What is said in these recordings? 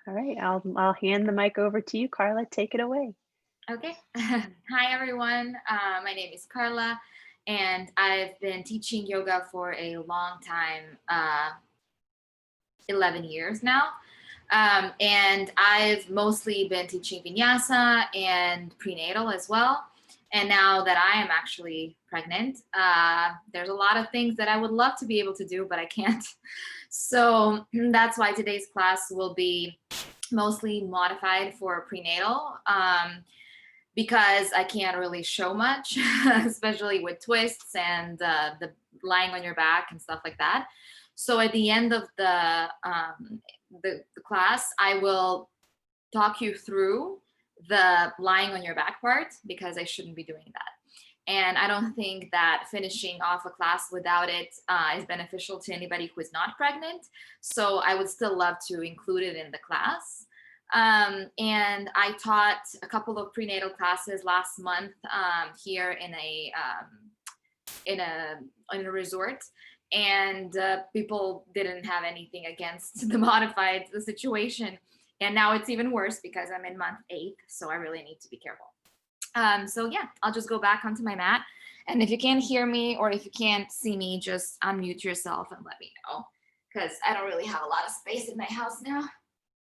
All right, I'll hand the mic over to you, Karla. Take it away. Okay. Hi, everyone. My name is Karla, and I've been teaching yoga for a long time, 11 years now. And I've mostly been teaching vinyasa and prenatal as well. And now that I am actually pregnant, there's a lot of things that I would love to be able to do, but I can't. So that's why today's class will be mostly modified for prenatal. Because I can't really show much, especially with twists and the lying on your back and stuff like that. So at the end of the class, I will talk you through the lying on your back part because I shouldn't be doing that. And I don't think that finishing off a class without it is beneficial to anybody who is not pregnant. So I would still love to include it in the class. And I taught a couple of prenatal classes last month here in a resort, and people didn't have anything against the modified the situation. And now it's even worse because I'm in month 8, so I really need to be careful. So yeah, I'll just go back onto my mat. And if you can't hear me or if you can't see me, just unmute yourself and let me know, because I don't really have a lot of space in my house now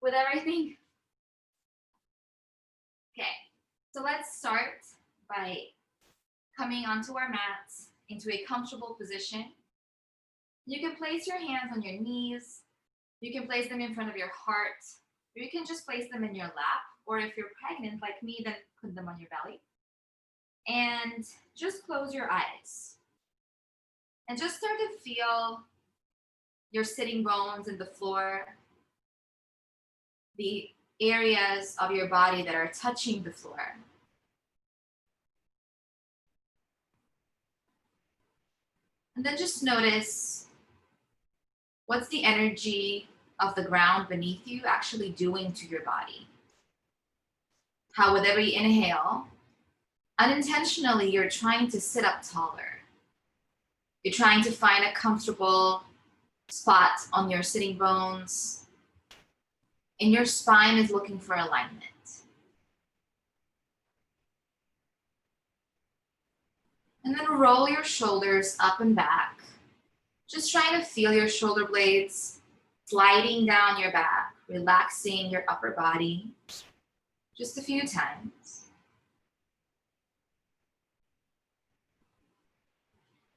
with everything. Okay, so let's start by coming onto our mats into a comfortable position. You can place your hands on your knees. You can place them in front of your heart, or you can just place them in your lap. Or if you're pregnant like me, then put them on your belly. And just close your eyes. And just start to feel your sitting bones in the floor, the areas of your body that are touching the floor. And then just notice, what's the energy of the ground beneath you actually doing to your body? How with every inhale, unintentionally, you're trying to sit up taller. You're trying to find a comfortable spot on your sitting bones, and your spine is looking for alignment. And then roll your shoulders up and back. Just trying to feel your shoulder blades sliding down your back, relaxing your upper body. Just a few times.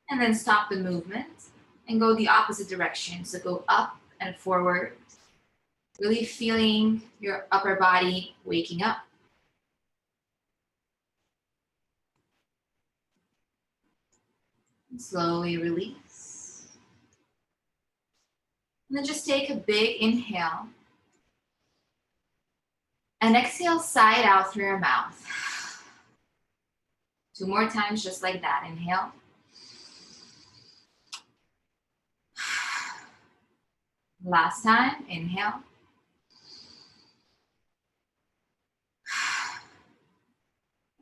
And then stop the movement and go the opposite direction. So go up and forward, really feeling your upper body waking up. And slowly release. And then just take a big inhale. And exhale side out through your mouth. 2 more times just like that. Inhale. Last time, inhale.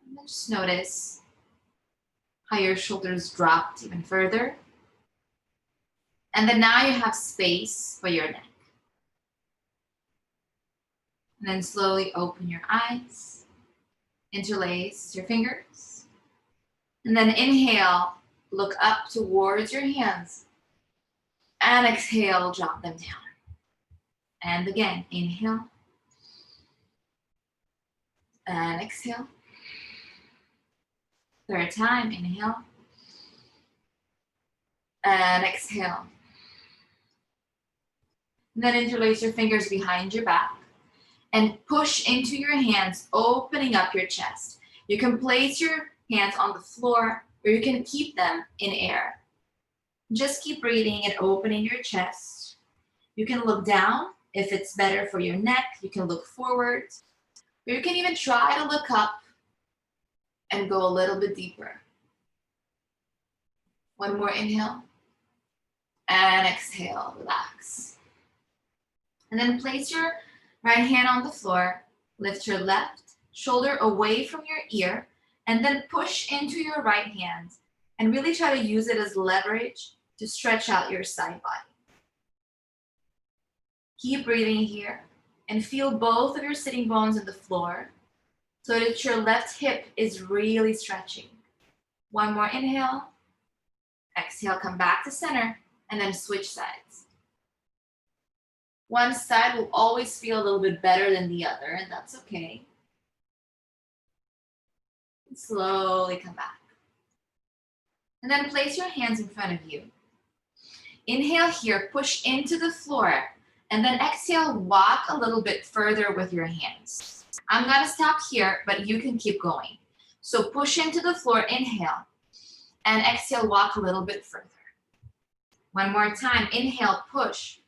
And then just notice how your shoulders dropped even further. And then now you have space for your neck. And then slowly open your eyes, interlace your fingers. And then inhale, look up towards your hands. And exhale, drop them down. And again, inhale. And exhale. 3rd time, inhale. And exhale. And then interlace your fingers behind your back. And push into your hands, opening up your chest. You can place your hands on the floor, or you can keep them in air. Just keep breathing and opening your chest. You can look down if it's better for your neck. You can look forward, or you can even try to look up and go a little bit deeper. 1 more inhale. And exhale, relax. And then place your right hand on the floor, lift your left shoulder away from your ear, and then push into your right hand and really try to use it as leverage to stretch out your side body. Keep breathing here and feel both of your sitting bones in the floor so that your left hip is really stretching. One more inhale. Exhale, come back to center, and then switch sides. One side will always feel a little bit better than the other, and that's okay. And slowly come back. And then place your hands in front of you. Inhale here, push into the floor, and then exhale, walk a little bit further with your hands. I'm gonna stop here, but you can keep going. So push into the floor, inhale, and exhale, walk a little bit further. One more time, inhale, push,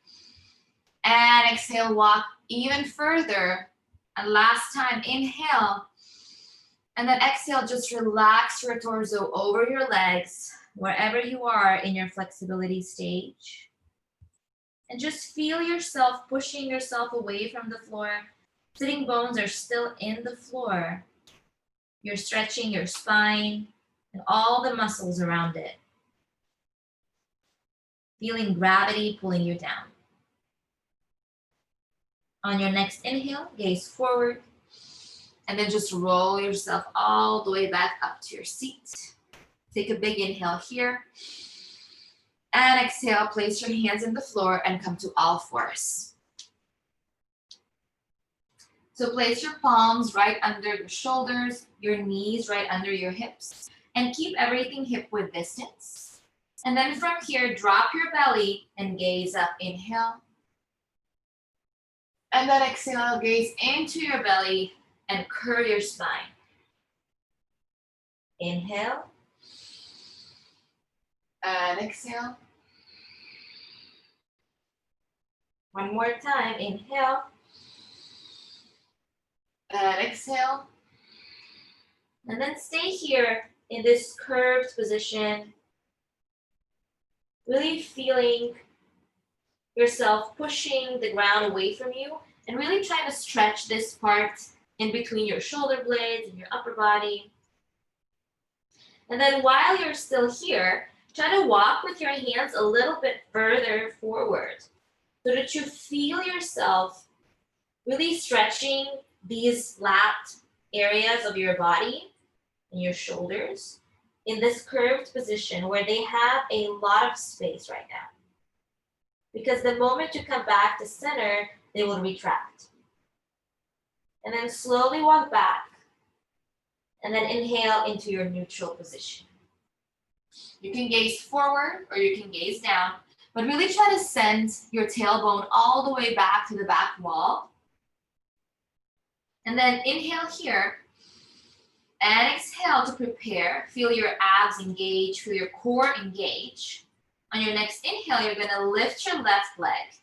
and exhale, walk even further. And last time, inhale, and then exhale, just relax your torso over your legs, wherever you are in your flexibility stage. And just feel yourself pushing yourself away from the floor. Sitting bones are still in the floor. You're stretching your spine and all the muscles around it. Feeling gravity pulling you down. On your next inhale, gaze forward, and then just roll yourself all the way back up to your seat. Take a big inhale here. And exhale, place your hands in the floor and come to all fours. So place your palms right under your shoulders, your knees right under your hips, and keep everything hip width distance. And then from here, drop your belly and gaze up. Inhale. And then exhale, gaze into your belly and curve your spine. Inhale. And exhale. One more time, inhale. And exhale. And then stay here in this curved position. Really feeling yourself pushing the ground away from you and really trying to stretch this part in between your shoulder blades and your upper body. And then while you're still here, try to walk with your hands a little bit further forward so that you feel yourself really stretching these lat areas of your body and your shoulders in this curved position where they have a lot of space right now. Because the moment you come back to center, they will retract. And then slowly walk back. And then inhale into your neutral position. You can gaze forward or you can gaze down, but really try to send your tailbone all the way back to the back wall. And then inhale here and exhale to prepare. Feel your abs engage, feel your core engage. On your next inhale, you're gonna lift your left leg.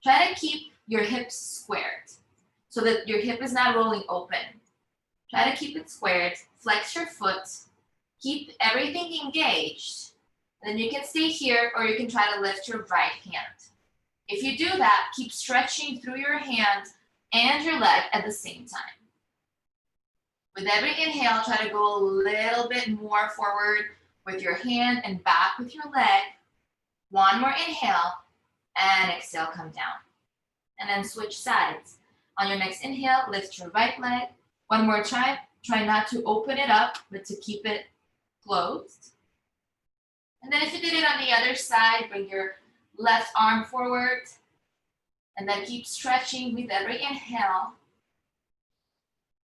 Try to keep your hips squared so that your hip is not rolling open. Try to keep it squared, flex your foot, keep everything engaged. And then you can stay here or you can try to lift your right hand. If you do that, keep stretching through your hand and your leg at the same time. With every inhale, try to go a little bit more forward with your hand and back with your leg. One more inhale and exhale, come down. And then switch sides. On your next inhale, lift your right leg. One more time, try not to open it up, but to keep it closed. And then if you did it on the other side, bring your left arm forward. And then keep stretching with every inhale.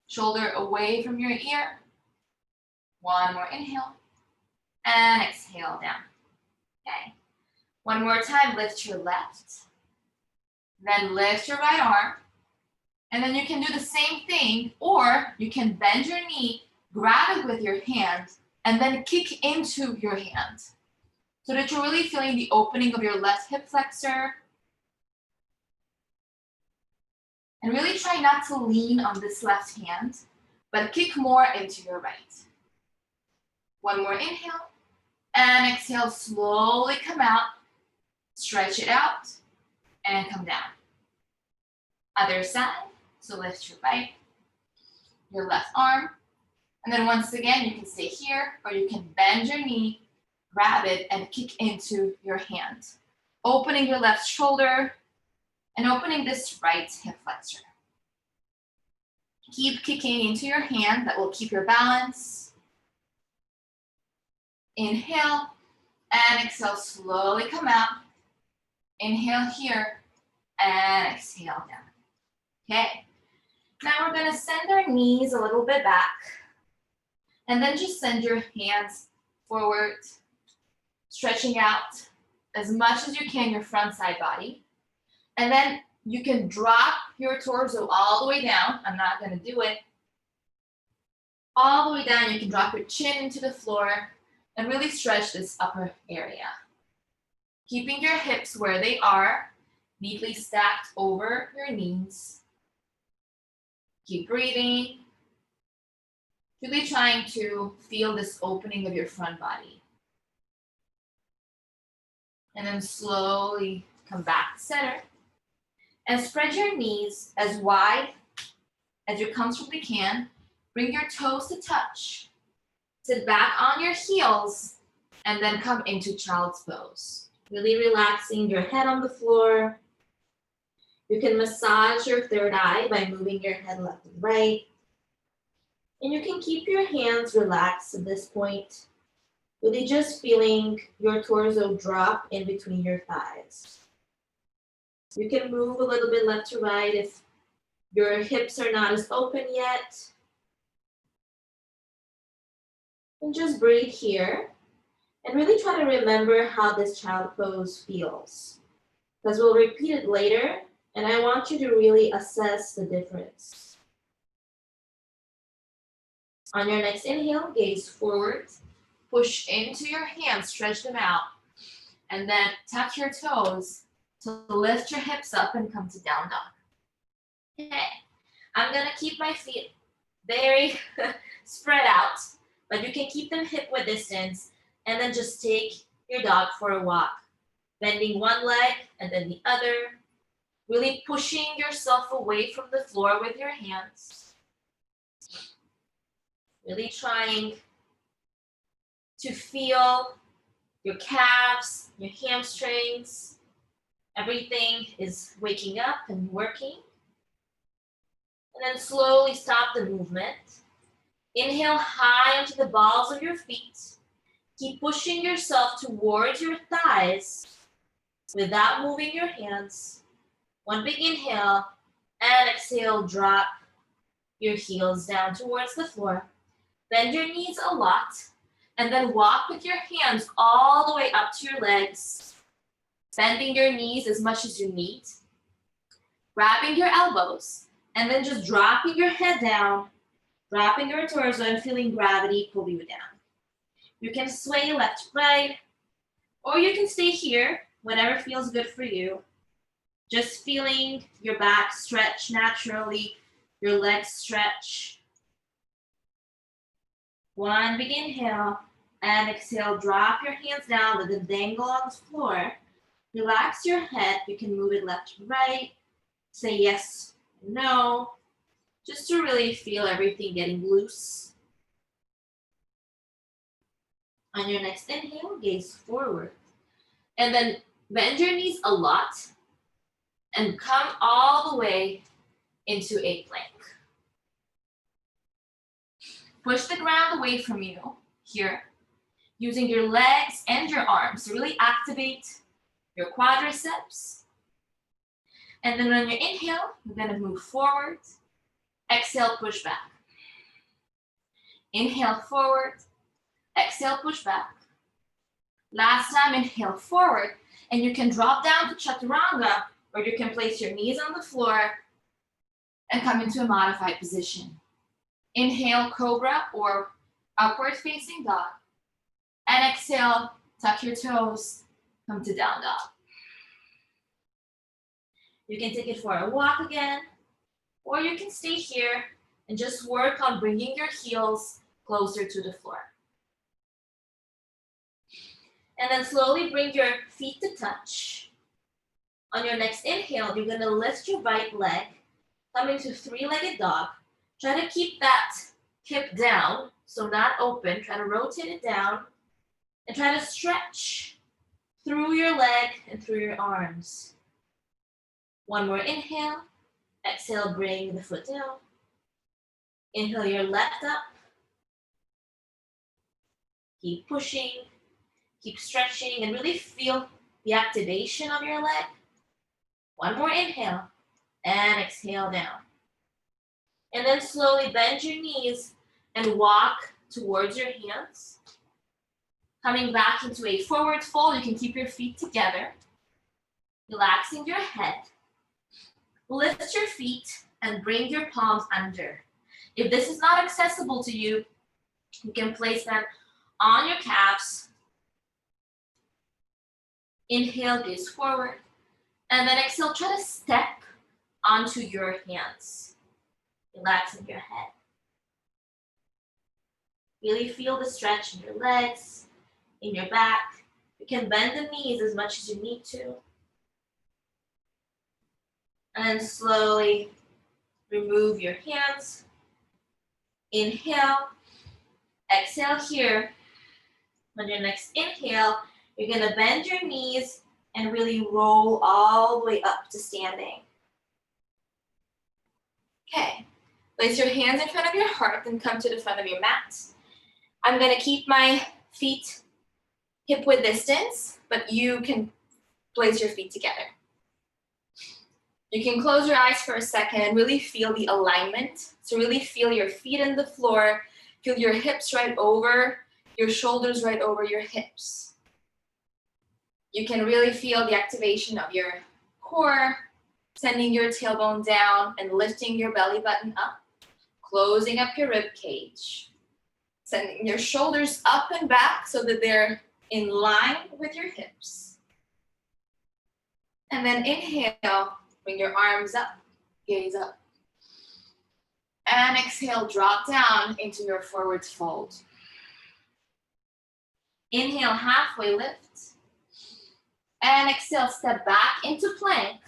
Shoulder away from your ear. One more inhale. And exhale down. Okay. One more time, lift your left. Then lift your right arm. And then you can do the same thing, or you can bend your knee, grab it with your hand, and then kick into your hand. So that you're really feeling the opening of your left hip flexor. And really try not to lean on this left hand, but kick more into your right. One more inhale, and exhale, slowly come out, stretch it out, and come down. Other side, so lift your right, your left arm, and then once again, you can stay here, or you can bend your knee, grab it, and kick into your hand. Opening your left shoulder, and opening this right hip flexor. Keep kicking into your hand. That will keep your balance. Inhale and exhale, slowly come out. Inhale here and exhale down. Okay, now we're going to send our knees a little bit back and then just send your hands forward, stretching out as much as you can your front side body. And then you can drop your torso all the way down. I'm not going to do it. All the way down, you can drop your chin into the floor and really stretch this upper area. Keeping your hips where they are, neatly stacked over your knees. Keep breathing. Really trying to feel this opening of your front body. And then slowly come back to center. And spread your knees as wide as you comfortably can. Bring your toes to touch. Sit back on your heels and then come into child's pose. Really relaxing your head on the floor. You can massage your third eye by moving your head left and right. And you can keep your hands relaxed at this point. Really just feeling your torso drop in between your thighs. You can move a little bit left to right if your hips are not as open yet. And just breathe here. And really try to remember how this child pose feels. Because we'll repeat it later, and I want you to really assess the difference. On your next inhale, gaze forward. Push into your hands, stretch them out. And then tuck your toes to lift your hips up and come to down dog. Okay, I'm gonna keep my feet very spread out, but you can keep them hip width distance and then just take your dog for a walk. Bending one leg and then the other, really pushing yourself away from the floor with your hands. Really trying to feel your calves, your hamstrings. Everything is waking up and working. And then slowly stop the movement. Inhale high onto the balls of your feet. Keep pushing yourself towards your thighs without moving your hands. One big inhale and exhale, drop your heels down towards the floor. Bend your knees a lot and then walk with your hands all the way up to your legs. Bending your knees as much as you need. Grabbing your elbows and then just dropping your head down, dropping your torso and feeling gravity pull you down. You can sway left to right, or you can stay here, whatever feels good for you. Just feeling your back stretch naturally, your legs stretch. One big inhale and exhale, drop your hands down, let them dangle on the floor. Relax your head, you can move it left to right. Say yes, no, just to really feel everything getting loose. On your next inhale, gaze forward. And then bend your knees a lot and come all the way into a plank. Push the ground away from you here, using your legs and your arms to really activate your quadriceps. And then on your inhale, you're gonna move forward. Exhale, push back. Inhale, forward. Exhale, push back. Last time, inhale forward, and you can drop down to chaturanga, or you can place your knees on the floor and come into a modified position. Inhale, cobra or upward facing dog. And exhale, tuck your toes, come to down dog. You can take it for a walk again, or you can stay here and just work on bringing your heels closer to the floor. And then slowly bring your feet to touch. On your next inhale, you're gonna lift your right leg, come into three-legged dog. Try to keep that hip down, so not open. Try to rotate it down and try to stretch through your leg and through your arms. One more inhale. Exhale, bring the foot down. Inhale your left up. Keep pushing, keep stretching, and really feel the activation of your leg. One more inhale, and exhale down. And then slowly bend your knees and walk towards your hands. Coming back into a forward fold, you can keep your feet together. Relaxing your head. Lift your feet and bring your palms under. If this is not accessible to you, you can place them on your calves. Inhale, gaze forward. And then exhale, try to step onto your hands. Relaxing your head. Really feel the stretch in your legs, in your back. You can bend the knees as much as you need to. And slowly remove your hands. Inhale. Exhale here. On your next inhale, you're going to bend your knees and really roll all the way up to standing. Okay. Place your hands in front of your heart and come to the front of your mat. I'm going to keep my feet hip width distance, but you can place your feet together. You can close your eyes for a second and really feel the alignment. So really feel your feet in the floor, feel your hips right over, your shoulders right over your hips. You can really feel the activation of your core, sending your tailbone down and lifting your belly button up, closing up your rib cage, sending your shoulders up and back so that they're in line with your hips. And then inhale, bring your arms up, gaze up. And exhale, drop down into your forward fold. Inhale, halfway lift. And exhale, step back into plank.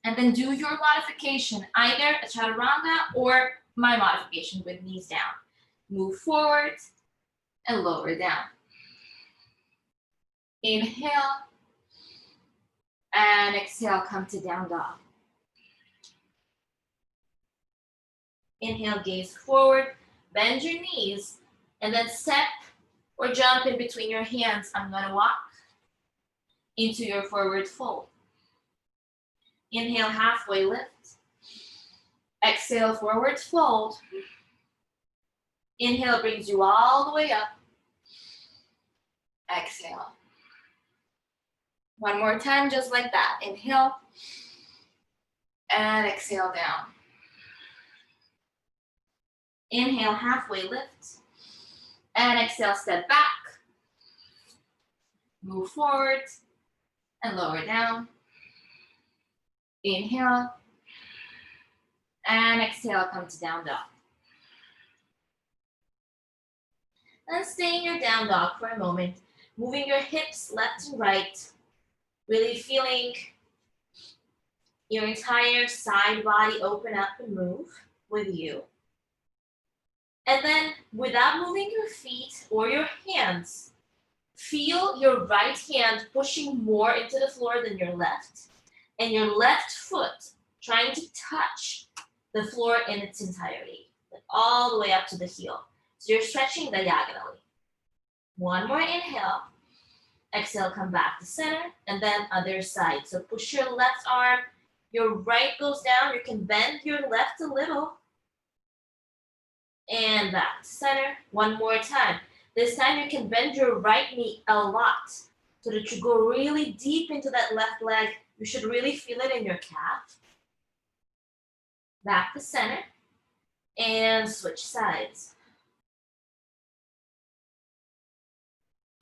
And then do your modification, either a chaturanga or my modification with knees down. Move forward and lower down. Inhale. And exhale, come to down dog. Inhale, gaze forward, bend your knees, and then step or jump in between your hands. I'm gonna walk into your forward fold. Inhale, halfway lift. Exhale, forward fold. Inhale brings you all the way up. Exhale. One more time, just like that. Inhale. And exhale down. Inhale, halfway lift. And exhale, step back. Move forward and lower down. Inhale. And exhale, come to down dog. And stay in your down dog for a moment. Moving your hips left and right. Really feeling your entire side body open up and move with you. And then without moving your feet or your hands, feel your right hand pushing more into the floor than your left, and your left foot trying to touch the floor in its entirety, like all the way up to the heel. So you're stretching diagonally. One more inhale. Exhale, come back to center, and then other side. So push your left arm, your right goes down. You can bend your left a little. And back to center. One more time. This time you can bend your right knee a lot so that you go really deep into that left leg. You should really feel it in your calf. Back to center. And switch sides.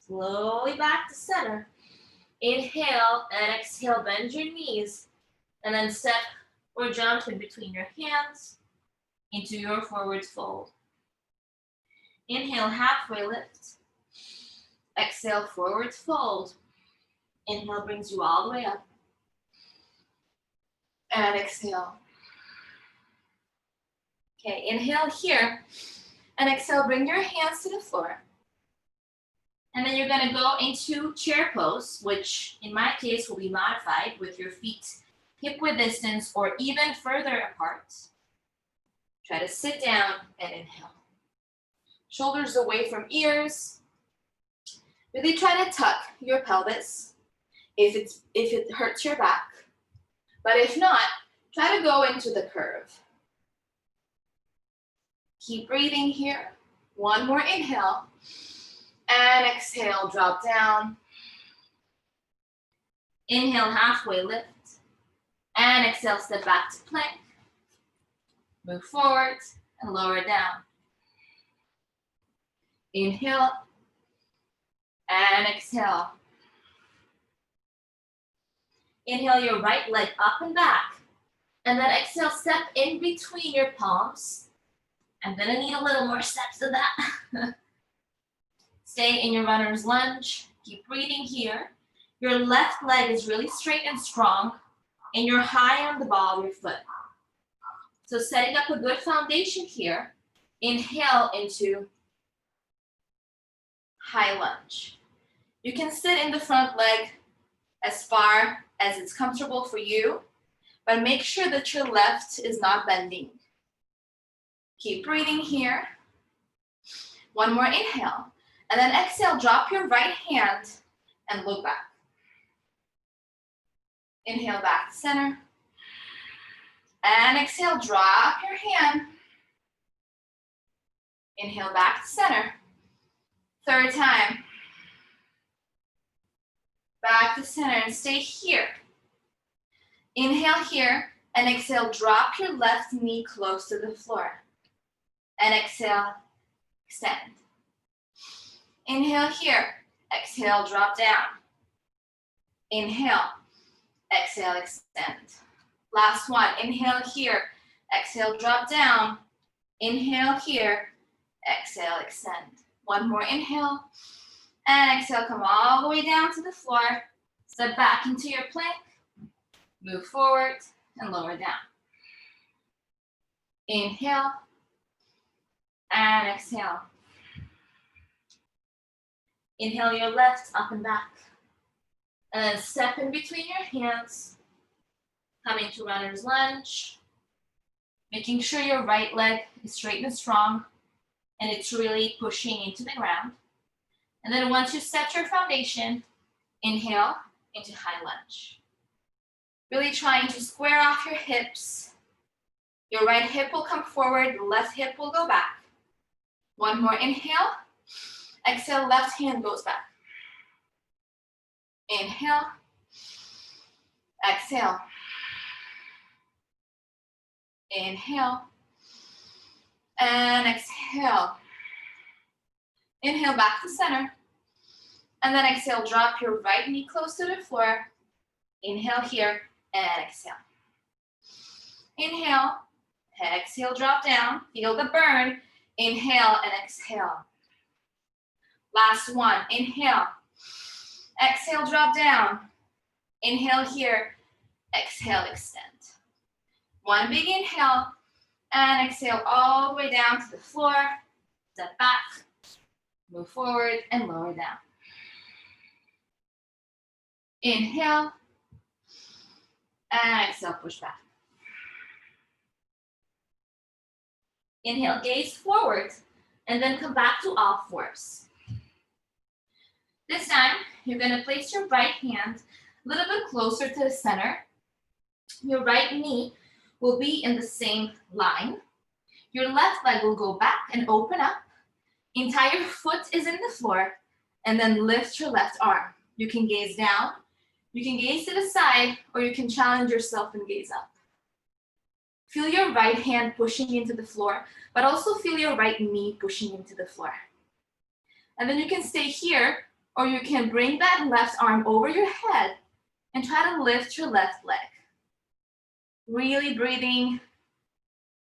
Slowly back to center. Inhale and exhale, bend your knees. And then step or jump in between your hands into your forward fold. Inhale, halfway lift. Exhale, forward fold. Inhale brings you all the way up. And exhale. Okay, inhale here. And exhale, bring your hands to the floor. And then you're gonna go into chair pose, which in my case will be modified with your feet hip width distance or even further apart. Try to sit down and inhale. Shoulders away from ears. Really try to tuck your pelvis if it hurts your back. But if not, try to go into the curve. Keep breathing here. One more inhale. And exhale, drop down. Inhale, halfway lift. And exhale, step back to plank. Move forward and lower down. Inhale. And exhale. Inhale your right leg up and back. And then exhale, step in between your palms. I'm gonna need a little more steps of that. Stay in your runner's lunge. Keep breathing here. Your left leg is really straight and strong, and you're high on the ball of your foot. So setting up a good foundation here. Inhale into high lunge. You can sit in the front leg as far as it's comfortable for you, but make sure that your left is not bending. Keep breathing here. One more inhale. And then exhale, drop your right hand and look back. Inhale back to center. And exhale, drop your hand. Inhale back to center. Third time. Back to center and stay here. Inhale here and exhale, drop your left knee close to the floor. And exhale, extend. Inhale here, exhale, drop down. Inhale, exhale, extend. Last one, inhale here, exhale, drop down. Inhale here, exhale, extend. One more inhale, and exhale, come all the way down to the floor. Step back into your plank, move forward and lower down. Inhale, and exhale. Inhale your left up and back. And step in between your hands. Coming to runner's lunge. Making sure your right leg is straight and strong. And it's really pushing into the ground. And then once you set your foundation, inhale into high lunge. Really trying to square off your hips. Your right hip will come forward, the left hip will go back. One more inhale. Exhale, left hand goes back. Inhale. Exhale. Inhale. And exhale. Inhale back to center. And then exhale, drop your right knee close to the floor. Inhale here and exhale. Inhale. Exhale, drop down. Feel the burn. Inhale and exhale. Last one, inhale. Exhale, drop down. Inhale here. Exhale, extend. One big inhale. And exhale all the way down to the floor. Step back. Move forward and lower down. Inhale. And exhale, push back. Inhale, gaze forward, and then come back to all fours. This time, you're gonna place your right hand a little bit closer to the center. Your right knee will be in the same line. Your left leg will go back and open up. Entire foot is in the floor, and then lift your left arm. You can gaze down, you can gaze to the side, or you can challenge yourself and gaze up. Feel your right hand pushing into the floor, but also feel your right knee pushing into the floor. And then you can stay here, or you can bring that left arm over your head and try to lift your left leg. Really breathing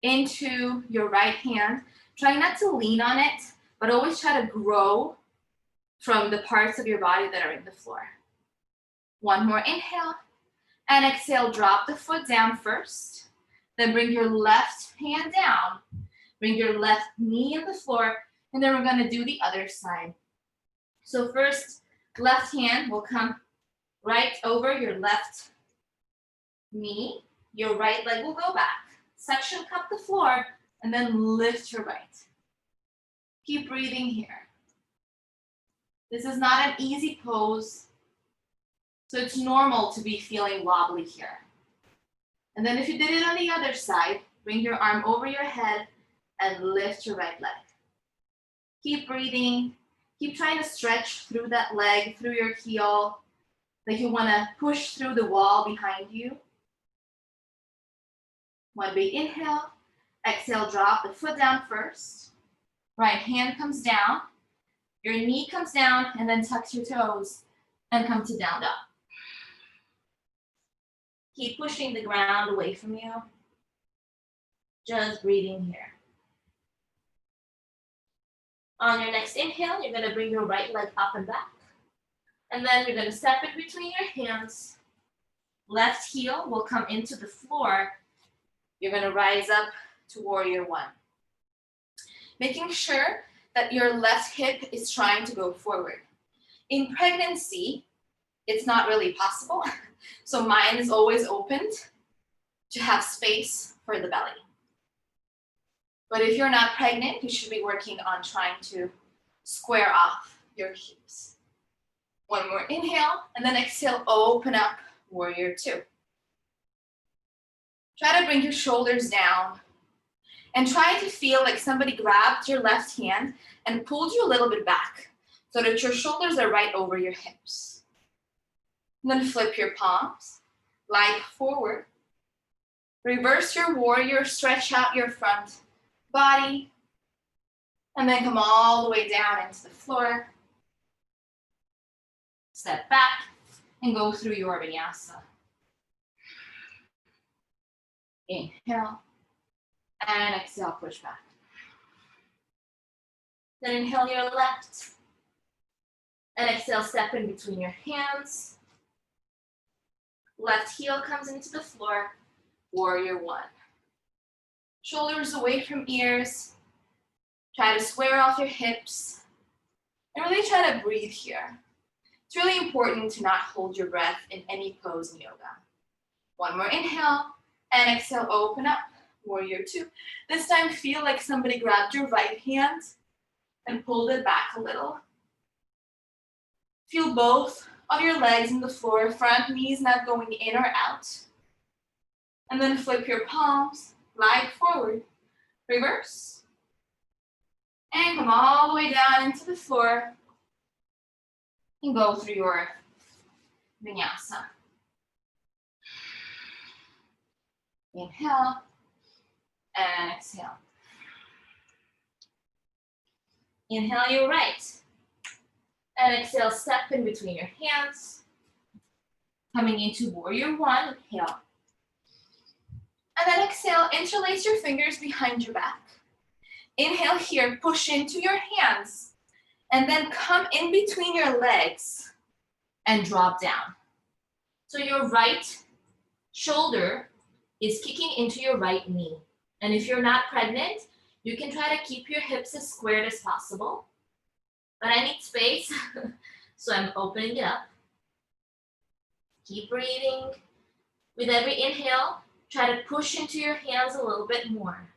into your right hand. Try not to lean on it, but always try to grow from the parts of your body that are in the floor. One more inhale, and exhale, drop the foot down first. Then bring your left hand down. Bring your left knee in the floor, and then we're gonna do the other side. So first, left hand will come right over your left knee, your right leg will go back. Suction cup the floor, and then lift your right. Keep breathing here. This is not an easy pose, so it's normal to be feeling wobbly here. And then if you did it on the other side, bring your arm over your head and lift your right leg. Keep breathing. Keep trying to stretch through that leg, through your heel, like you want to push through the wall behind you. One big inhale. Exhale, drop the foot down first. Right hand comes down. Your knee comes down, and then tuck your toes and come to down dog. Keep pushing the ground away from you. Just breathing here. On your next inhale, you're going to bring your right leg up and back. And then you're going to step in between your hands. Left heel will come into the floor. You're going to rise up to warrior one. Making sure that your left hip is trying to go forward. In pregnancy, it's not really possible. So mine is always opened to have space for the belly. But if you're not pregnant, you should be working on trying to square off your hips. One more inhale, and then exhale, open up, warrior two. Try to bring your shoulders down and try to feel like somebody grabbed your left hand and pulled you a little bit back so that your shoulders are right over your hips. And then flip your palms, lie forward. Reverse your warrior, stretch out your front body, and then come all the way down into the floor. Step back and go through your vinyasa. Inhale and exhale, push back. Then inhale your left and exhale, step in between your hands. Left heel comes into the floor, warrior one. Shoulders away from ears. Try to square off your hips. And really try to breathe here. It's really important to not hold your breath in any pose in yoga. One more inhale and exhale, open up, warrior two. This time feel like somebody grabbed your right hand and pulled it back a little. Feel both of your legs in the floor, front knees not going in or out. And then flip your palms, glide forward, reverse. And come all the way down into the floor and go through your vinyasa. Inhale and exhale. Inhale your right. And exhale, step in between your hands. Coming into warrior one, inhale. And then exhale, interlace your fingers behind your back. Inhale here, push into your hands. And then come in between your legs and drop down. So your right shoulder is kicking into your right knee. And if you're not pregnant, you can try to keep your hips as squared as possible. But I need space, so I'm opening it up. Keep breathing. With every inhale, try to push into your hands a little bit more.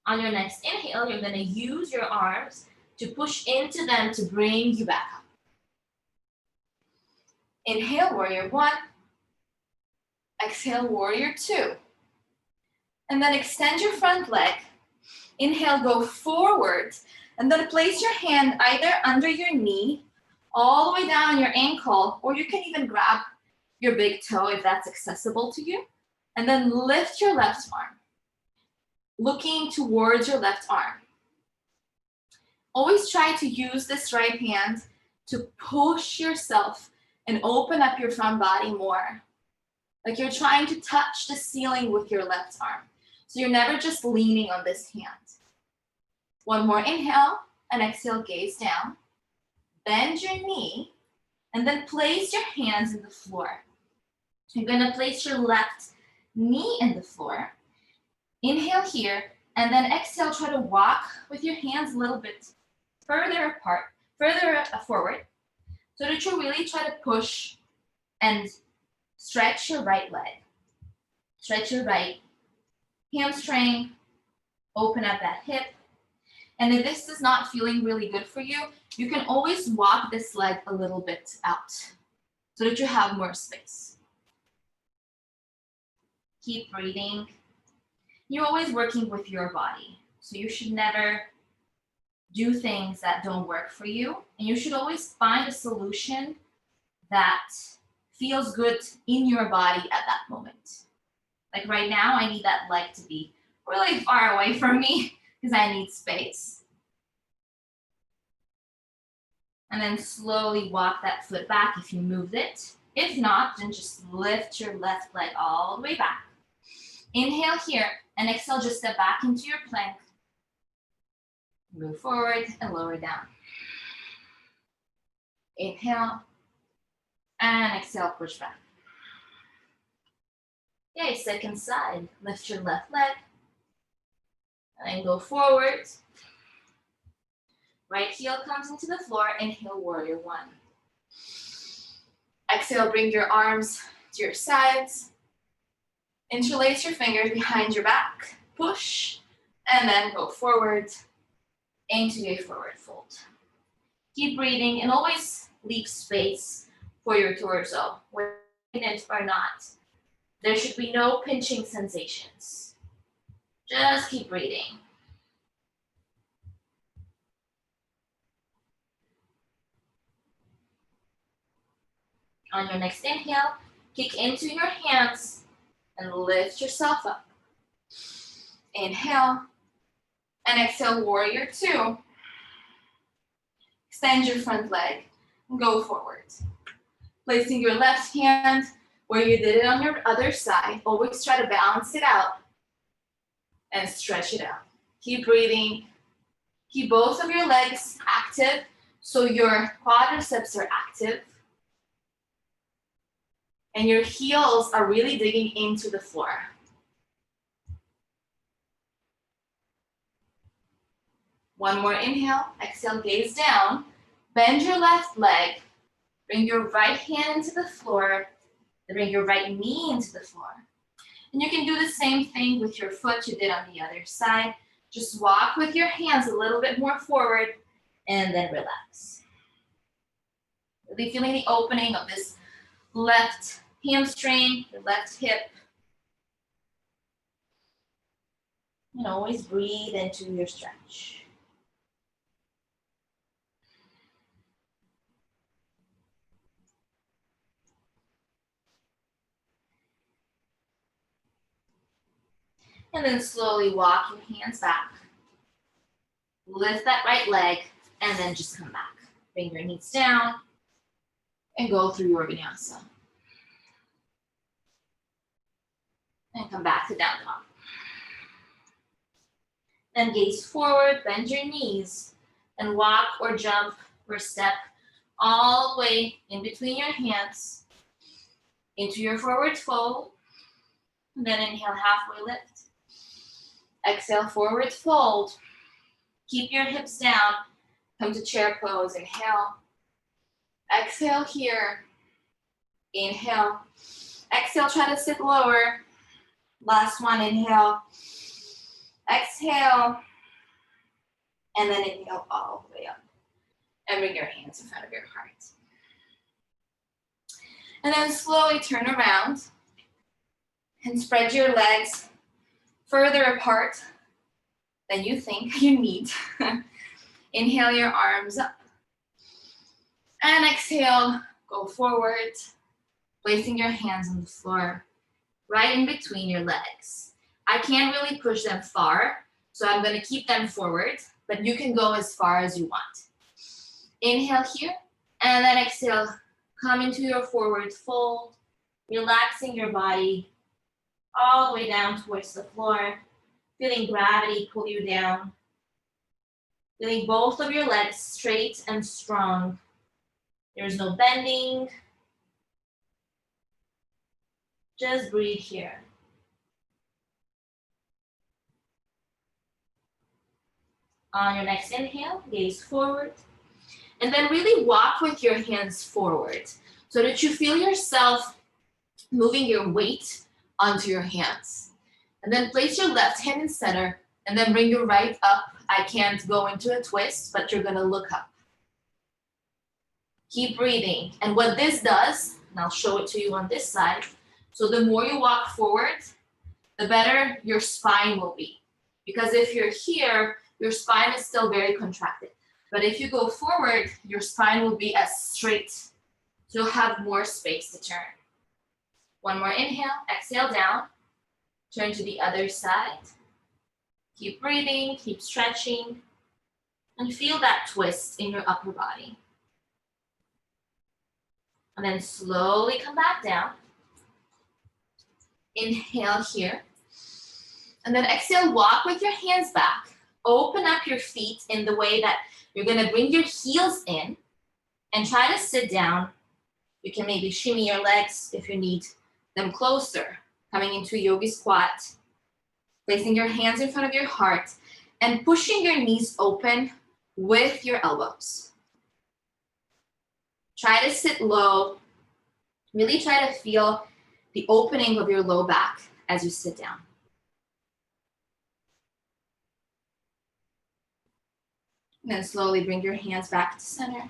On your next inhale, you're going to use your arms to push into them to bring you back up. Inhale, warrior one. Exhale, warrior two. And then extend your front leg. Inhale, go forward. And then place your hand either under your knee, all the way down on your ankle, or you can even grab your big toe if that's accessible to you. And then lift your left arm, looking towards your left arm. Always try to use this right hand to push yourself and open up your front body more. Like you're trying to touch the ceiling with your left arm. So you're never just leaning on this hand. One more inhale and exhale, gaze down. Bend your knee and then place your hands in the floor. You're gonna place your left knee in the floor. Inhale here and then exhale, try to walk with your hands a little bit further apart, further forward. so that you really try to push and stretch your right leg. Stretch your right hamstring, open up that hip. And if this is not feeling really good for you, you can always walk this leg a little bit out so that you have more space. Keep breathing. You're always working with your body, so you should never do things that don't work for you, and you should always find a solution that feels good in your body at that moment. Like right now, I need that leg to be really far away from me because I need space. And then slowly walk that foot back if you moved it. If not, then just lift your left leg all the way back. Inhale here, and exhale, just step back into your plank. Move forward and lower down. Inhale, and exhale, push back. Okay, second side. Lift your left leg, and then go forward. Right heel comes into the floor. Inhale, warrior one. Exhale, bring your arms to your sides. Interlace your fingers behind your back. Push, and then go forward into a forward fold. Keep breathing and always leave space for your torso, whether it or not. There should be no pinching sensations. Just keep breathing. On your next inhale, kick into your hands and lift yourself up. Inhale, and exhale, warrior two. Extend your front leg and go forward. Placing your left hand where you did it on your other side. Always try to balance it out and stretch it out. Keep breathing. Keep both of your legs active so your quadriceps are active. And your heels are really digging into the floor. One more inhale, exhale, gaze down. Bend your left leg. Bring your right hand into the floor. Then bring your right knee into the floor. And you can do the same thing with your foot you did on the other side. Just walk with your hands a little bit more forward and then relax. Really feeling the opening of this left hamstring, your left hip. And always breathe into your stretch. And then slowly walk your hands back. Lift that right leg and then just come back. Bring your knees down and go through your vinyasa. And come back to down dog. Then gaze forward, bend your knees, and walk or jump or step all the way in between your hands into your forward fold. And then inhale, halfway lift. Exhale, forward fold. Keep your hips down. Come to chair pose. Inhale. Exhale here. Inhale. Exhale, try to sit lower. Last one, inhale. Exhale. And then inhale all the way up. And bring your hands in front of your heart. And then slowly turn around and spread your legs further apart than you think you need. Inhale your arms up. And exhale, go forward, placing your hands on the floor right in between your legs. I can't really push them far, so I'm going to keep them forward, but you can go as far as you want. Inhale here, and then exhale, come into your forward fold, relaxing your body all the way down towards the floor, feeling gravity pull you down, feeling both of your legs straight and strong. There's no bending. Just breathe here. On your next inhale, gaze forward. And then really walk with your hands forward so that you feel yourself moving your weight onto your hands. And then place your left hand in center and then bring your right up. I can't go into a twist, but you're gonna look up. Keep breathing. And what this does, and I'll show it to you on this side, so the more you walk forward, the better your spine will be. Because if you're here, your spine is still very contracted. But if you go forward, your spine will be as straight. So you'll have more space to turn. One more inhale, exhale down. Turn to the other side. Keep breathing, keep stretching, and feel that twist in your upper body. And then slowly come back down. Inhale here. And then exhale, walk with your hands back. Open up your feet in the way that you're gonna bring your heels in and try to sit down. You can maybe shimmy your legs if you need them closer. Coming into Yogi Squat. Placing your hands in front of your heart and pushing your knees open with your elbows. Try to sit low. Really try to feel the opening of your low back as you sit down. And then slowly bring your hands back to center.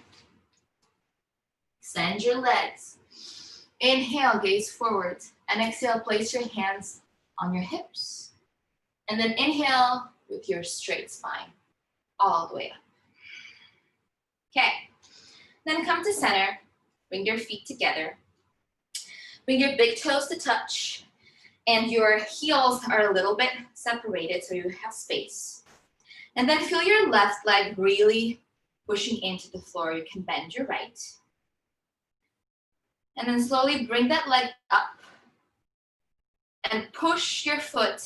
Extend your legs. Inhale, gaze forward. And exhale, place your hands on your hips. And then inhale with your straight spine all the way up. Okay, then come to center. Bring your feet together. Bring your big toes to touch. And your heels are a little bit separated so you have space. And then feel your left leg really pushing into the floor. You can bend your right. And then slowly bring that leg up and push your foot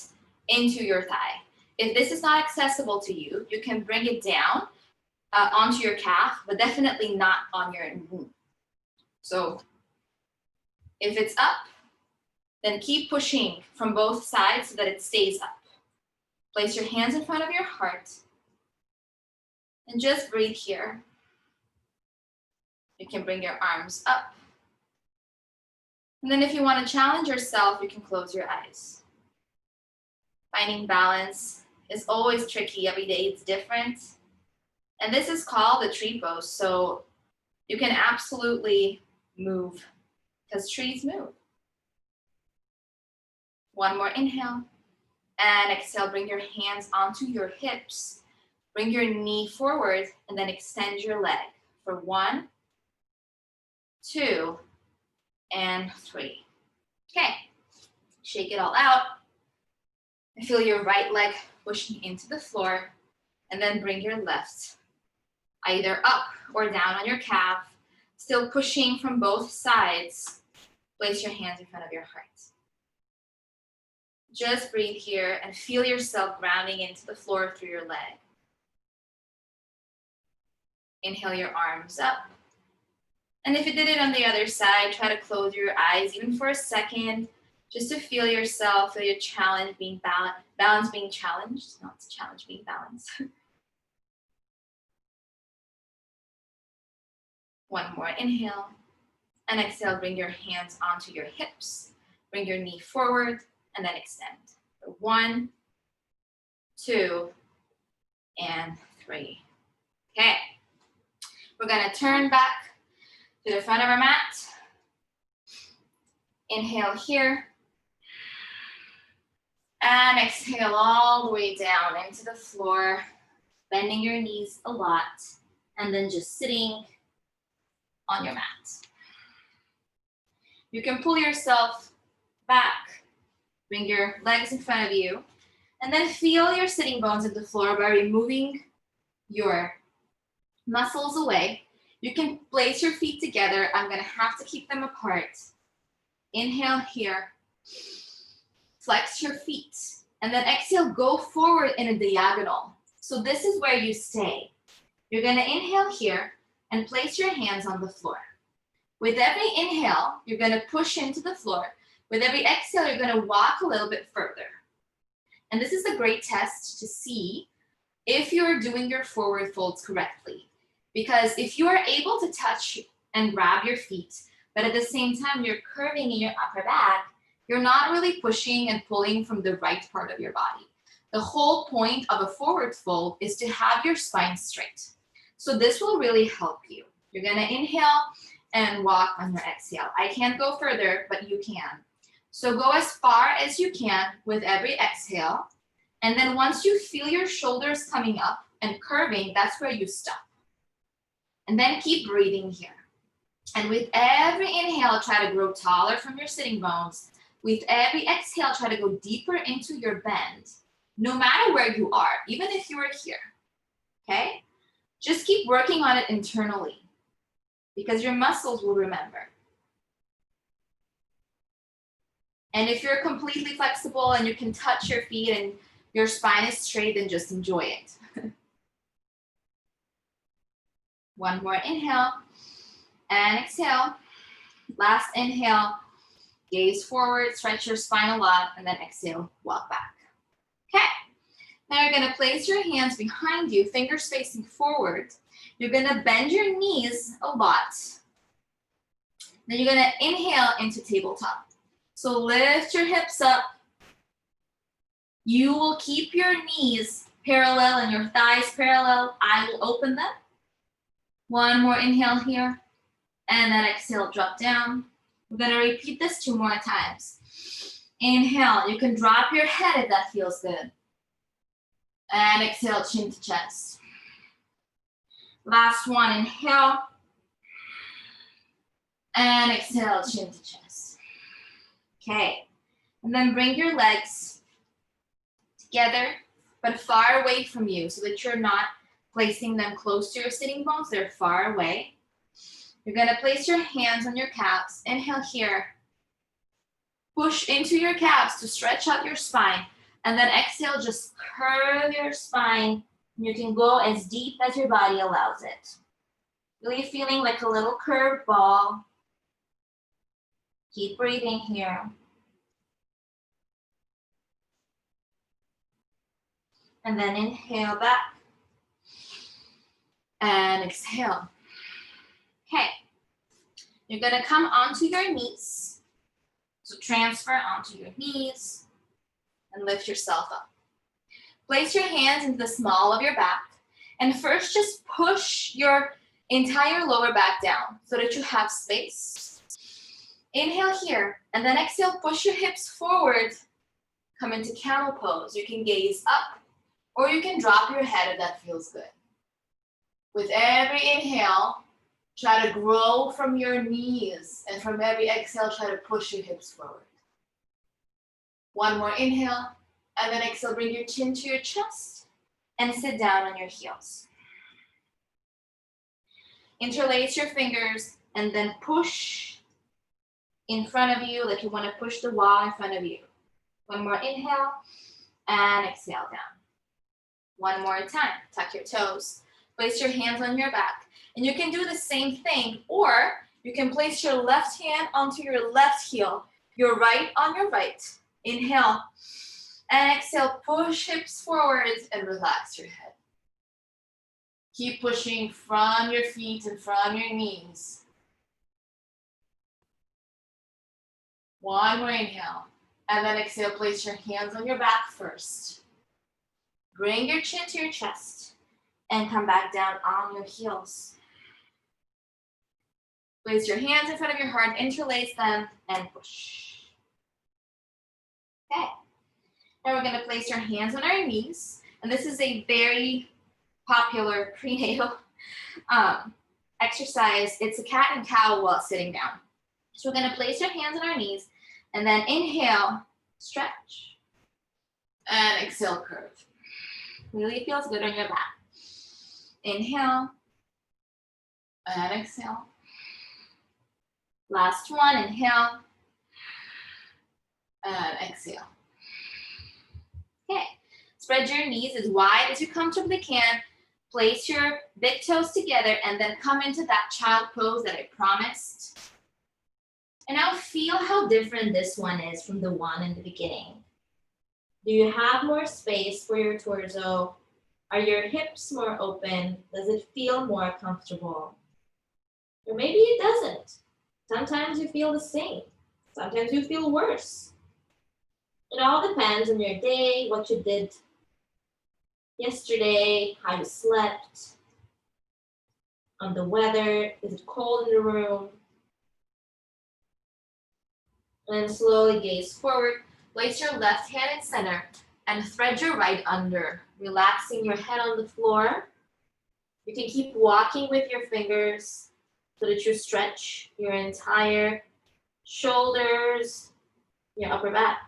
into your thigh. If this is not accessible to you, you can bring it down onto your calf, but definitely not on your knee. So if it's up, then keep pushing from both sides so that it stays up. Place your hands in front of your heart and just breathe here. You can bring your arms up. And then if you want to challenge yourself, you can close your eyes. Finding balance is always tricky. Every day it's different. And this is called the tree pose. So you can absolutely move because trees move. One more inhale. And exhale, bring your hands onto your hips. Bring your knee forward and then extend your leg for 1, 2, and 3. Okay, shake it all out. And feel your right leg pushing into the floor. And then bring your left either up or down on your calf. Still pushing from both sides. Place your hands in front of your heart. Just breathe here and feel yourself grounding into the floor through your leg. Inhale your arms up. And if you did it on the other side, try to close your eyes even for a second, just to feel yourself, feel your challenge being balance being challenged, not challenge being balanced. One more inhale. And exhale, bring your hands onto your hips. Bring your knee forward. And then extend. 1, 2, and 3. Okay. We're gonna turn back to the front of our mat. Inhale here. And exhale all the way down into the floor, bending your knees a lot, and then just sitting on your mat. You can pull yourself back. Bring your legs in front of you, and then feel your sitting bones at the floor by removing your muscles away. You can place your feet together. I'm gonna have to keep them apart. Inhale here. Flex your feet, and then exhale, go forward in a diagonal. So this is where you stay. You're gonna inhale here and place your hands on the floor. With every inhale, you're gonna push into the floor. With every exhale, you're gonna walk a little bit further. And this is a great test to see if you're doing your forward folds correctly. Because if you are able to touch and grab your feet, but at the same time you're curving in your upper back, you're not really pushing and pulling from the right part of your body. The whole point of a forward fold is to have your spine straight. So this will really help you. You're gonna inhale and walk on your exhale. I can't go further, but you can. So go as far as you can with every exhale. And then once you feel your shoulders coming up and curving, that's where you stop. And then keep breathing here. And with every inhale, try to grow taller from your sitting bones. With every exhale, try to go deeper into your bend, no matter where you are, even if you are here, okay? Just keep working on it internally because your muscles will remember. And if you're completely flexible and you can touch your feet and your spine is straight, then just enjoy it. One more inhale and exhale. Last inhale, gaze forward, stretch your spine a lot, and then exhale, walk back. Okay, now you're gonna place your hands behind you, fingers facing forward. You're gonna bend your knees a lot. Then you're gonna inhale into tabletop. So lift your hips up. You will keep your knees parallel and your thighs parallel. I will open them. One more inhale here. And then exhale, drop down. We're gonna repeat this 2 more times. Inhale, you can drop your head if that feels good. And exhale, chin to chest. Last one, inhale. And exhale, chin to chest. Okay, and then bring your legs together, but far away from you so that you're not placing them close to your sitting bones, they're far away. You're gonna place your hands on your calves. Inhale here. Push into your calves to stretch out your spine. And then exhale, just curve your spine. You can go as deep as your body allows it. Really feeling like a little curved ball. Keep breathing here. And then inhale back. And exhale. Okay. You're gonna come onto your knees. So transfer onto your knees and lift yourself up. Place your hands into the small of your back. And first just push your entire lower back down so that you have space. Inhale here, and then exhale, push your hips forward. Come into Camel Pose. You can gaze up, or you can drop your head if that feels good. With every inhale, try to grow from your knees, and from every exhale, try to push your hips forward. One more inhale, and then exhale, bring your chin to your chest, and sit down on your heels. Interlace your fingers, and then push in front of you, like you want to push the wall in front of you. One more inhale, and exhale down. One more time, tuck your toes. Place your hands on your back. And you can do the same thing, or you can place your left hand onto your left heel, your right on your right. Inhale, and exhale, push hips forward and relax your head. Keep pushing from your feet and from your knees. One more inhale, and then exhale, place your hands on your back first. Bring your chin to your chest and come back down on your heels. Place your hands in front of your heart, interlace them, and push. Okay. Now we're gonna place your hands on our knees, and this is a very popular prenatal exercise. It's a cat and cow while sitting down. So we're gonna place your hands on our knees, and then inhale, stretch, and exhale, curve. Really feels good on your back. Inhale, and exhale. Last one, inhale, and exhale. Okay, spread your knees as wide as you comfortably can. Place your big toes together and then come into that child pose that I promised. And now feel how different this one is from the one in the beginning. Do you have more space for your torso? Are your hips more open? Does it feel more comfortable? Or maybe it doesn't. Sometimes you feel the same. Sometimes you feel worse. It all depends on your day, what you did yesterday, how you slept, on the weather. Is it cold in the room? And then slowly gaze forward. Place your left hand in center and thread your right under, relaxing your head on the floor. You can keep walking with your fingers so that you stretch your entire shoulders, your upper back.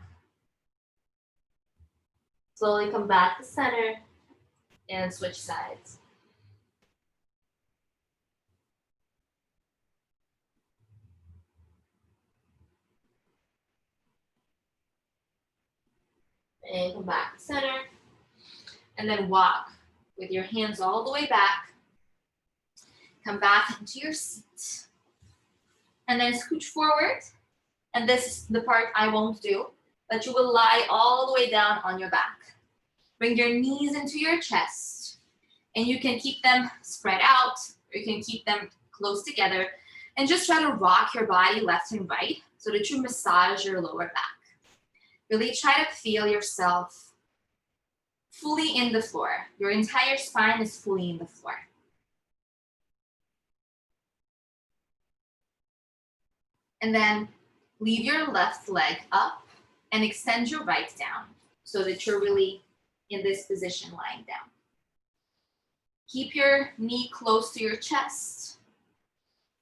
Slowly come back to center and switch sides. And come back to center. And then walk with your hands all the way back. Come back into your seat. And then scooch forward. And this is the part I won't do, but you will lie all the way down on your back. Bring your knees into your chest. And you can keep them spread out, or you can keep them close together. And just try to rock your body left and right so that you massage your lower back. Really try to feel yourself fully in the floor. Your entire spine is fully in the floor. And then leave your left leg up and extend your right down so that you're really in this position lying down. Keep your knee close to your chest.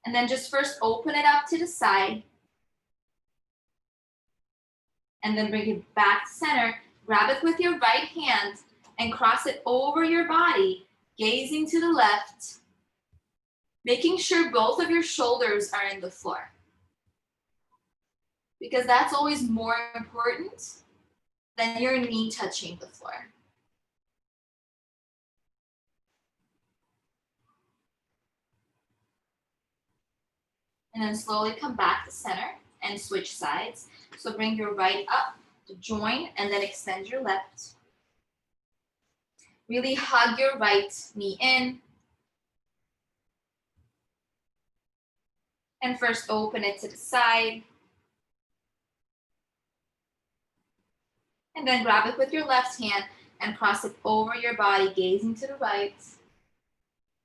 And then just first open it up to the side. And then bring it back to center. Grab it with your right hand and cross it over your body, gazing to the left, making sure both of your shoulders are in the floor. Because that's always more important than your knee touching the floor. And then slowly come back to center and switch sides. So bring your right up to join and then extend your left. Really hug your right knee in. And first open it to the side. And then grab it with your left hand and cross it over your body, gazing to the right.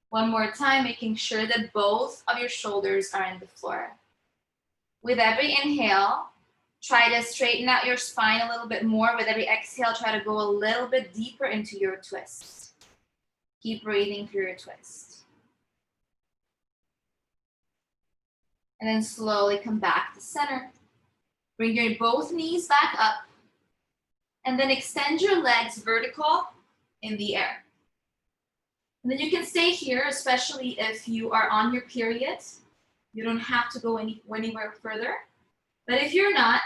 One more time, making sure that both of your shoulders are in the floor. With every inhale, try to straighten out your spine a little bit more. With every exhale, try to go a little bit deeper into your twist. Keep breathing through your twist. And then slowly come back to center. Bring your both knees back up. And then extend your legs vertical in the air. And then you can stay here, especially if you are on your period. You don't have to go anywhere further. But if you're not,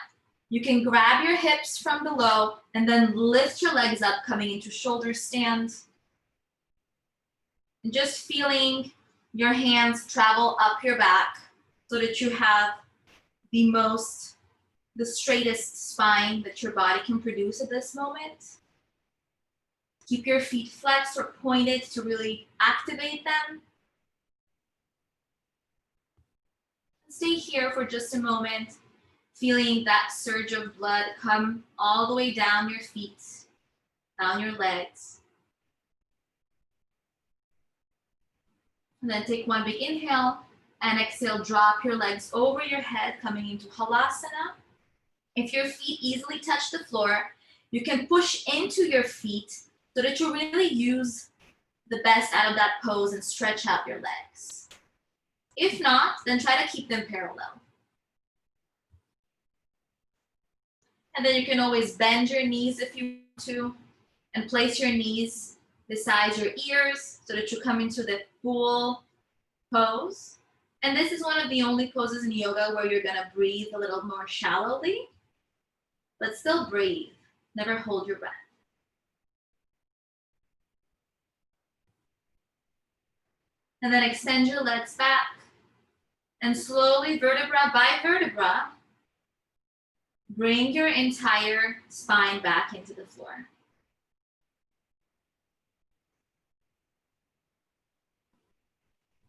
you can grab your hips from below and then lift your legs up, coming into shoulder stand. And just feeling your hands travel up your back so that you have the straightest spine that your body can produce at this moment. Keep your feet flexed or pointed to really activate them. Stay here for just a moment, feeling that surge of blood come all the way down your feet, down your legs. And then take one big inhale and exhale, drop your legs over your head, coming into Halasana. If your feet easily touch the floor, you can push into your feet so that you really use the best out of that pose and stretch out your legs. If not, then try to keep them parallel. And then you can always bend your knees if you want to, and place your knees beside your ears so that you come into the full pose. And this is one of the only poses in yoga where you're gonna breathe a little more shallowly, but still breathe. Never hold your breath. And then extend your legs back and slowly, vertebra by vertebra, bring your entire spine back into the floor.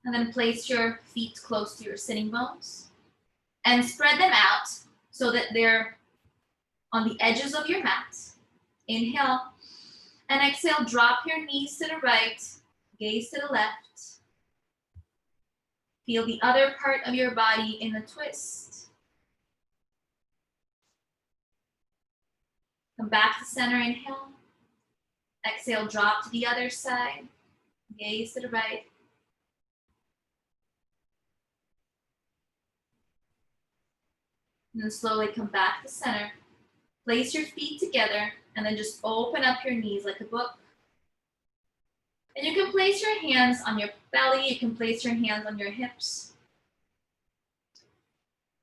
And then place your feet close to your sitting bones and spread them out so that they're on the edges of your mat. Inhale and exhale, drop your knees to the right, gaze to the left. Feel the other part of your body in the twist. Come back to center, inhale. Exhale, drop to the other side, gaze to the right. And then slowly come back to center. Place your feet together and then just open up your knees like a book. And you can place your hands on your belly. You can place your hands on your hips.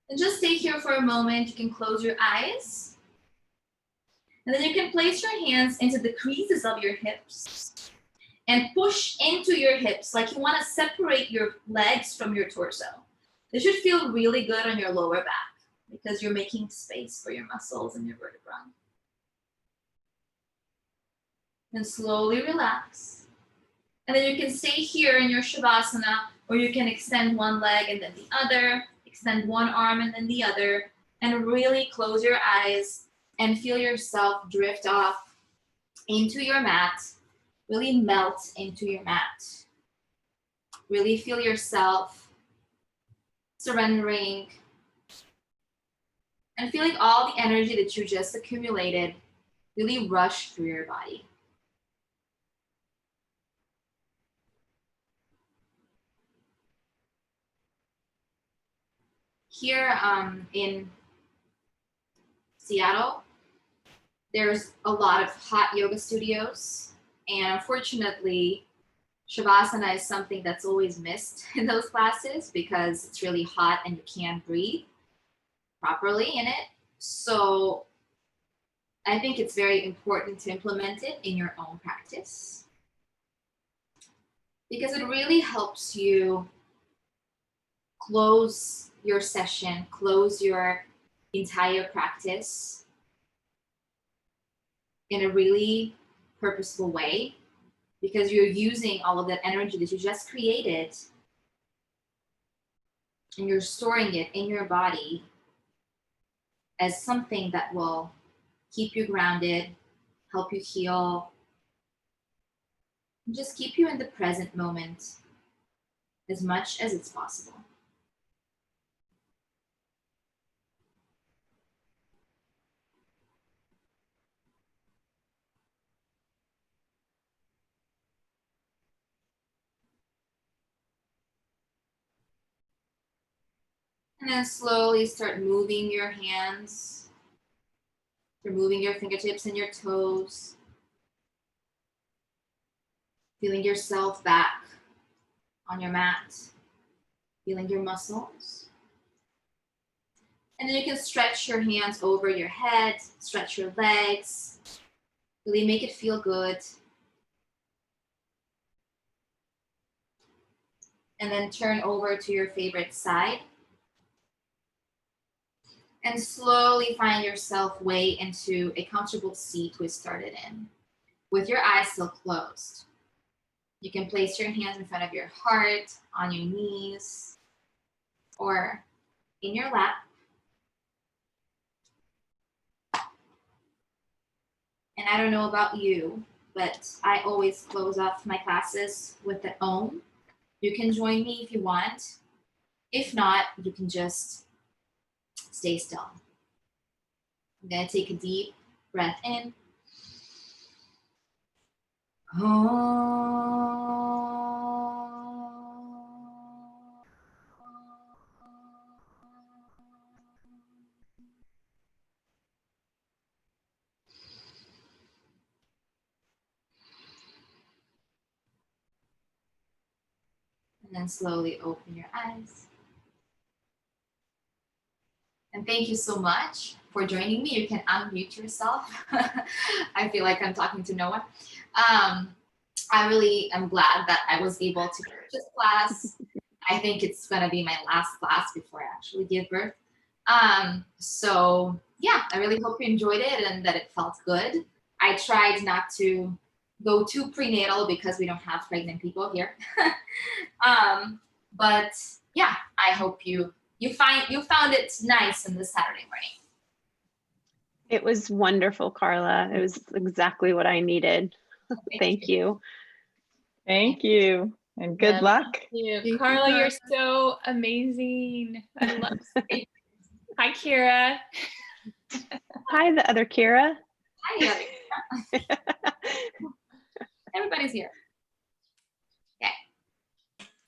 And just stay here for a moment. You can close your eyes. And then you can place your hands into the creases of your hips and push into your hips like you want to separate your legs from your torso. This should feel really good on your lower back because you're making space for your muscles and your vertebra. And slowly relax. And then you can stay here in your Shavasana, or you can extend one leg and then the other, extend one arm and then the other, and really close your eyes and feel yourself drift off into your mat, really melt into your mat. Really feel yourself surrendering and feeling all the energy that you just accumulated really rush through your body. Here in Seattle, there's a lot of hot yoga studios, and unfortunately, Shavasana is something that's always missed in those classes because it's really hot and you can't breathe properly in it. So I think it's very important to implement it in your own practice because it really helps you close your session, close your entire practice in a really purposeful way because you're using all of that energy that you just created and you're storing it in your body as something that will keep you grounded, help you heal, and just keep you in the present moment as much as it's possible. And then slowly start moving your hands, removing your fingertips and your toes, feeling yourself back on your mat, feeling your muscles. And then you can stretch your hands over your head, stretch your legs, really make it feel good. And then turn over to your favorite side. And slowly find yourself way into a comfortable seat we started in, with your eyes still closed. You can place your hands in front of your heart, on your knees, or in your lap. And I don't know about you, but I always close off my classes with the Om. You can join me if you want. If not, you can just stay still. I'm gonna take a deep breath in. And then slowly open your eyes. And thank you so much for joining me. You can unmute yourself. I feel like I'm talking to no one. I really am glad that I was able to teach this class. I think it's gonna be my last class before I actually give birth. So yeah, I really hope you enjoyed it and that it felt good. I tried not to go too prenatal because we don't have pregnant people here. But yeah, I hope you found it nice on this Saturday morning. It was wonderful, Karla. It was exactly what I needed. Thank you. Thank you. And good Yeah, luck. You, Karla, you're so amazing. I love it. Hi, Kira. Hi, the other Kira. Hi, everybody's here. Okay.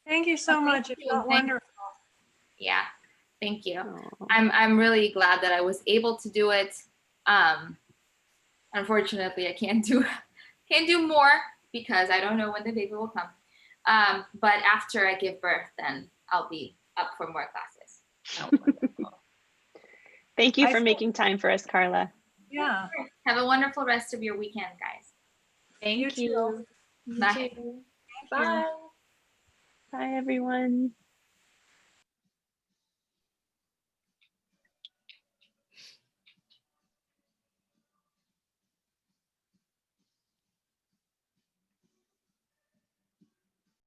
Thank you so much. It felt wonderful. Yeah, thank you. Aw. I'm really glad that I was able to do it. Unfortunately, I can't do more because I don't know when the baby will come. But after I give birth, then I'll be up for more classes. Oh, wonderful. Thank you I for feel- making time for us, Karla. Yeah. Have a wonderful rest of your weekend, guys. Thank You too. you. Bye. Bye. Bye, everyone.